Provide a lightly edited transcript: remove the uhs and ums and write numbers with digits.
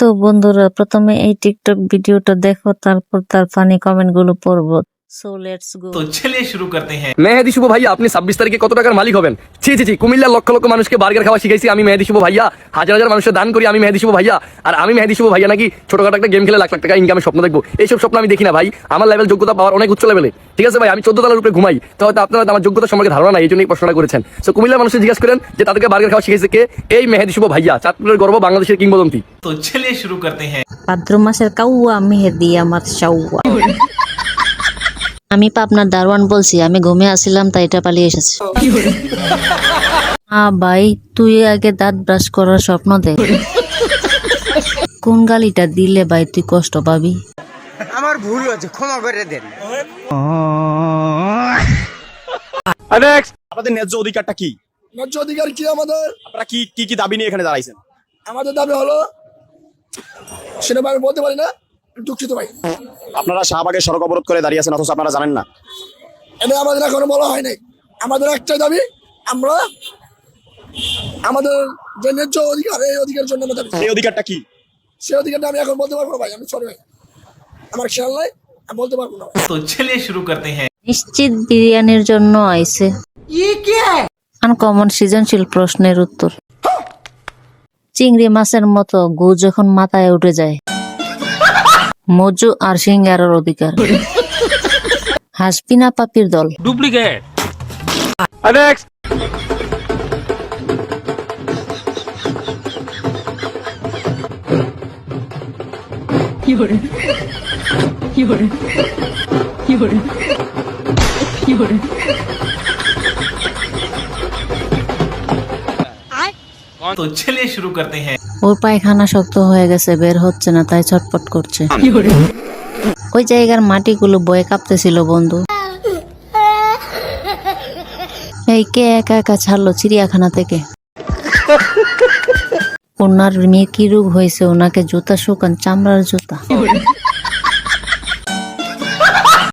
তো বন্ধুরা, প্রথমে এই টিকটক ভিডিওটা দেখো, তারপর তার ফানি কমেন্ট গুলো পড়বো। So let's go. तो चलिए शुरू करते हैं। মেহেদি শুভ ভাইয়া, আপনি 26 তারিখে কত টাকার মালিক হবেন? ছি ছি ছি, কুমিল্লার লক্ষ লক্ষ মানুষকে বার্গার খাওয়া শিখাইছি আমি মেহেদি শুভ ভাইয়া, হাজার হাজার মানুষের দান করি আমি মেহেদি শুভ ভাইয়া, আর আমি মেহেদি শুভ ভাইয়া নাকি ছোটখাটো একটা গেম খেলে লাখ লাখ টাকা ইনকামের স্বপ্ন দেখবো? এইসব স্বপ্ন আমি দেখি না ভাই। আমার লেভেল যোগ্যতা পাওয়ার অনেক উচ্চ লেভেলে, ঠিক আছে ভাই। আমি 14 তলার উপরে ঘুমাই, তো হয়তো আপনারা আমার যোগ্যতা সম্পর্কে ধারণা নাই, এই জন্যই প্রশ্নটা করেছেন। সো কুমিল্লার মানুষকে জিজ্ঞেস করেন যে তাদেরকে বার্গার খাওয়া শিখাইছে কে? এই মেহেদি শুভ ভাইয়া, চাঁদপুরের গর্ব, বাংলাদেশের কিংবদন্তি। तो चलिए शुरू करते हैं। ভাদ্র মাসের কাউয়া মেহেদি আমার শাউয়া। আমি পাবনার দারোয়ান বলছি, আমি ঘুমিয়ে আসছিলাম তাই এটা পালিয়ে এসেছি। ভাই তুই আগে দাঁত ব্রাশ করার স্বপ্ন দেখ। কোন গালিটা দিলে ভাই তুই কষ্ট পাবি? আমার ভুল হয়েছে, ক্ষমা করে দেন। আপনাদের ন্যায্য অধিকারটা কি? ন্যায্য অধিকার কি আমাদের? আপনারা কি কি কি দাবি নিয়ে এখানে দাঁড়াইছেন? আমাদের দাবি হলো, সেটা আমি বলতে পারি না, দুঃখিত ভাই। আপনারা শাহবাগের সড়ক অবরোধ করে দাঁড়িয়ে আছেন, অথচ আপনারা জানেন না। এটা আমাদের এখনো বলা হয় নাই। আমাদের একটাই দাবি, আমরা আমাদের যে ন্যায্য অধিকার, এই অধিকারের জন্য আমরা দাবি। এই অধিকারটা কি? সেই অধিকারটা আমি এখন বলতে পারবো না ভাই, আমি সরি ভাই, আমার খেয়াল নাই, আমি বলতে পারবো না। तो चलिए शुरू करते हैं। নিশ্চিত বিরিয়ানির জন্য আইছে আনকমন সৃজনশীল প্রশ্নের উত্তর। চিংড়ি মাছের মতো গু যখন মাথায় উঠে যায়, মজু আর সিঙ্গারার অধিকার। হাসপিনা পাপির দল। तो चलिए शुरू करते हैं। ওর পায়খানা শক্ত হয়ে গেছে, বের হচ্ছে না, তাই ছটপট করছে। ওই জায়গার মাটিগুলো বয়ে কাঁপতেছিল বন্ধু। এই কে একা একা ছাড়লো চিড়িয়াখানা থেকে? ওনার মেয়ে কি রোগ হয়েছে? ওনাকে জুতা শুকান, চামড়ার জুতা।